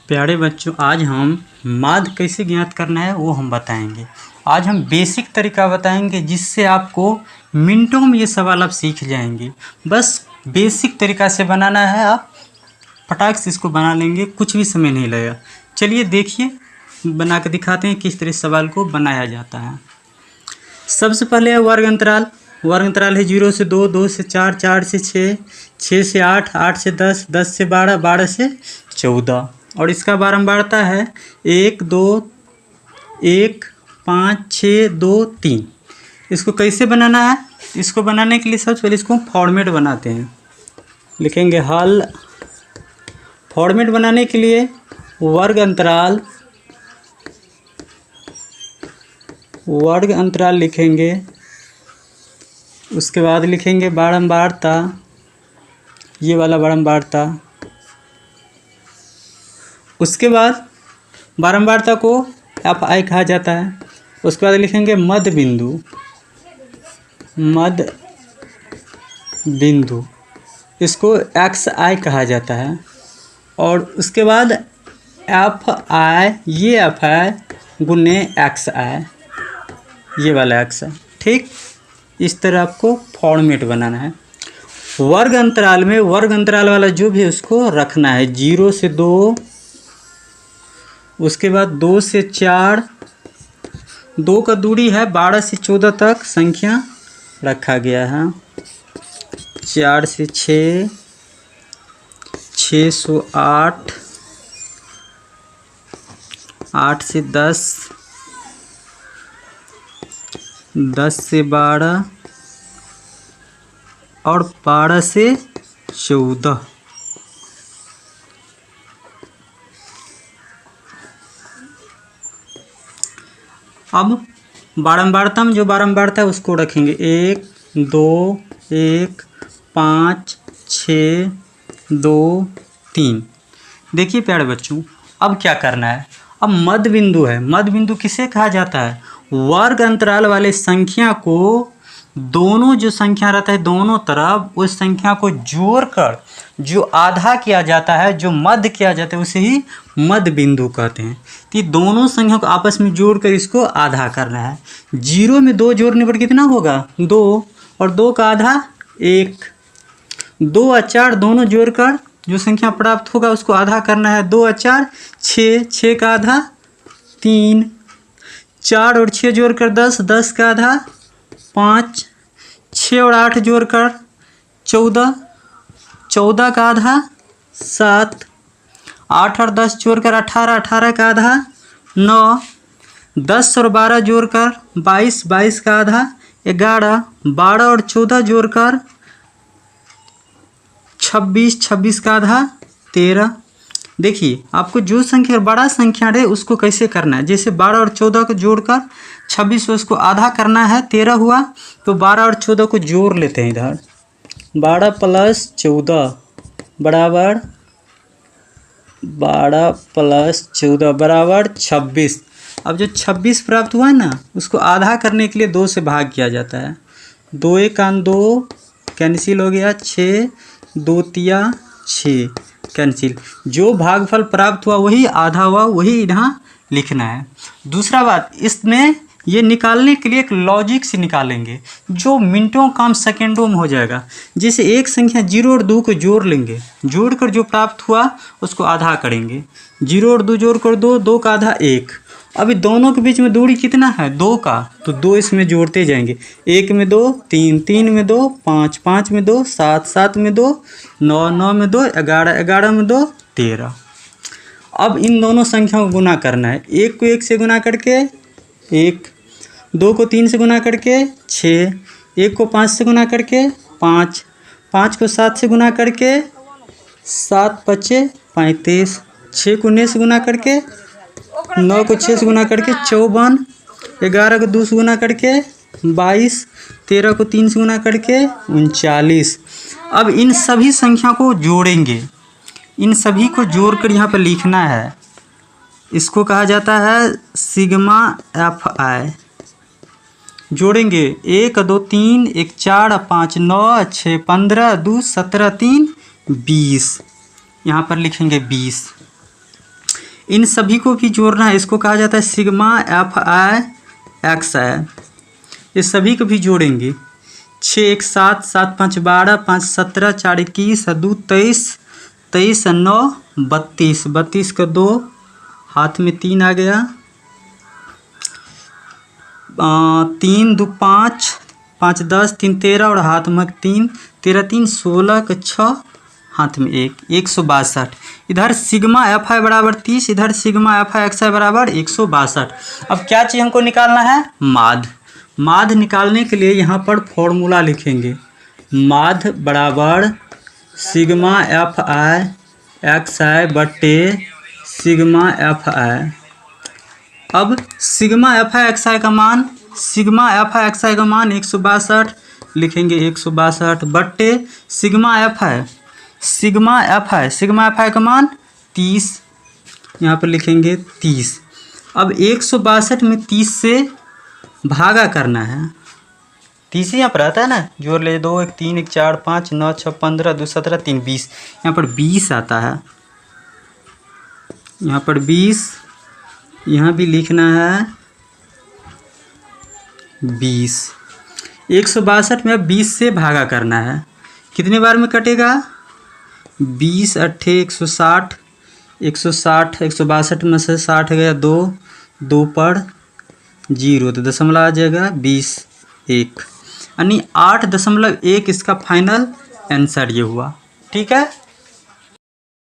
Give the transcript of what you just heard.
प्यारे बच्चों, आज हम माध्य कैसे ज्ञात करना है वो हम बताएंगे। आज हम बेसिक तरीका बताएंगे जिससे आपको मिनटों में ये सवाल आप सीख जाएंगे। बस बेसिक तरीका से बनाना है, आप फटाक से इसको बना लेंगे, कुछ भी समय नहीं लगेगा। चलिए देखिए, बना के दिखाते हैं किस तरह सवाल को बनाया जाता है। सबसे पहले है वर्ग अंतराल। वर्ग अंतराल है 0 से 2, 2 से 4, 4 से 6, 6 से 8, 8 से 10, 10 से 12, 12 से 14। और इसका बारंबारता है 1, 2, 1, 5, 6, 2, 3। इसको कैसे बनाना है? इसको बनाने के लिए सबसे पहले इसको फॉर्मेट बनाते हैं। लिखेंगे हल। फॉर्मेट बनाने के लिए वर्ग अंतराल लिखेंगे। उसके बाद लिखेंगे बारंबारता, ये वाला बारंबारता। उसके बाद बारंबारता को FI कहा जाता है। उसके बाद लिखेंगे मध्य बिंदु, इसको XI कहा जाता है। और उसके बाद FI, ये FI गुने XI, ये वाला XI। ठीक, इस तरह आपको फॉर्मेट बनाना है। वर्ग अंतराल में वर्ग अंतराल वाला जो भी उसको रखना है 0 से 2, उसके बाद 2 से 4, 2 का दूरी है 12 से 14 तक संख्या रखा गया है। 4 से 6, 6 से 8, 8 से 10, 10 से 12 और 12 से 14। अब बारंबारता में जो बारंबारता है उसको रखेंगे 1, 2, 1, 5, 6, 2, 3। देखिए प्यारे बच्चों, अब क्या करना है? अब मध्य बिंदु है। मध्य बिंदु किसे कहा जाता है? वर्ग अंतराल वाले संख्या को, दोनों जो संख्या रहता है दोनों तरफ, उस संख्या को जोड़कर जो आधा किया जाता है, जो मध्य किया जाता है, उसे ही मध्य बिंदु कहते हैं। तो दोनों संख्या को आपस में जोड़कर इसको आधा करना है। 0 में 2 जोड़ने पर कितना होगा? 2, और 2 का आधा 1। 2 और 4 दोनों जोड़कर जो संख्या प्राप्त होगा उसको आधा करना है। 2 और 4 6, 6 का आधा 3, 4 और 6 जोड़कर 10, 10 का आधा 5, 6 और 8 जोड़कर 14, 14 का आधा 7, 8 और 10 जोड़कर 18, 18 का आधा 9, 10 और 12 जोड़कर 22, 22 का आधा 11, 12 और 14 जोड़कर 26, 26 का आधा 13। देखिए, आपको जो संख्या बड़ा संख्या है उसको कैसे करना है। जैसे 12 और 14 को जोड़कर 26, उसको आधा करना है, 13 हुआ। तो 12 और 14 को जोड़ लेते हैं इधर। 12 प्लस 14 बराबर 12 प्लस 14 बराबर 26। अब जो 26 प्राप्त हुआ ना, उसको आधा करने के लिए 2 से भाग किया जाता है। 2 1 2 कैंसिल हो गया, 6 2 तिया 6 कैंसिल। जो भागफल प्राप्त हुआ वही आधा हुआ, वही यहाँ लिखना है। दूसरा बात, इसमें ये निकालने के लिए एक लॉजिक से निकालेंगे जो मिनटों काम सेकेंडों में हो जाएगा। जैसे एक संख्या 0 और 2 को जोड़ लेंगे, जोड़कर जो प्राप्त हुआ उसको आधा करेंगे। 0 और 2 जोड़कर 2, 2 का आधा 1। अभी दोनों के बीच में दूरी कितना है? 2 का, तो 2 इसमें जोड़ते जाएंगे। 1 में 2, 3, 3 में 2, 5, 5 में 2, 7, 7 में 2, 9, 9 में 2, 11, 11 में 2, 13। अब इन दोनों संख्याओं को गुना करना है। 1 को 1 से गुना करके 1, 2 को 3 से गुना करके 6, 1 को 5 से गुना करके 5, 5 को 7 से गुना करके 7 5 35, 6 को 9 से गुना करके 9 को 6 से गुना करके 54, 11 को 2 से गुना करके 22, 13 को 3 से गुना करके 39। अब इन सभी संख्या को जोड़ेंगे। इन सभी को जोड़कर यहाँ पर लिखना है। इसको कहा जाता है सिग्मा FI। जोड़ेंगे 1 2 3, 1 4, 5 9, 6 15, 2 17, 3 20। यहाँ पर लिखेंगे 20। इन सभी को भी जोड़ना है, इसको कहा जाता है सिग्मा एफ आई एक्स आई। ये सभी को भी जोड़ेंगे। 6 1 7 7 5 12 5 17 4 21 2 23 23 9 32 32 का 2 हाथ में 3 आ गया, 3 2 5 5 10 3 13 और हाथ में 3 13 3 16 का 6 हाथ में 1 162। इधर सिग्मा एफ आई बराबर 30, इधर सिग्मा एफ आई एक्स आई बराबर 162। अब क्या चीज़ हमको निकालना है? माध्य। माध्य निकालने के लिए यहाँ पर फॉर्मूला लिखेंगे। माध्य बराबर सिग्मा एफ आई एक्स आई बटे सिग्मा एफ आई। अब सिग्मा एफ आई एक्स आई का मान, सिग्मा एफ आई एक्स आई का मान 162 लिखेंगे, 162 बट्टे sigma F I, sigma F I का मान 30, यहाँ पर लिखेंगे 30। अब 162 में 30 से भागा करना है, 30 यहाँ पर आता है ना, जोड़ ले 2 1 3 1 4 5 9 6 15 2 17 3 20, यहाँ पर 20 आता है, यहाँ पर 20, यहाँ भी लिखना है 20। 162 में 20 से भागा करना है, कितने बार में कटेगा? 20 8 160, 160 162 में से 60 गया 2 2 पर 0 तो दशमलव आ जाएगा 20 1, यानी 8.1 इसका फाइनल आंसर ये हुआ। ठीक है।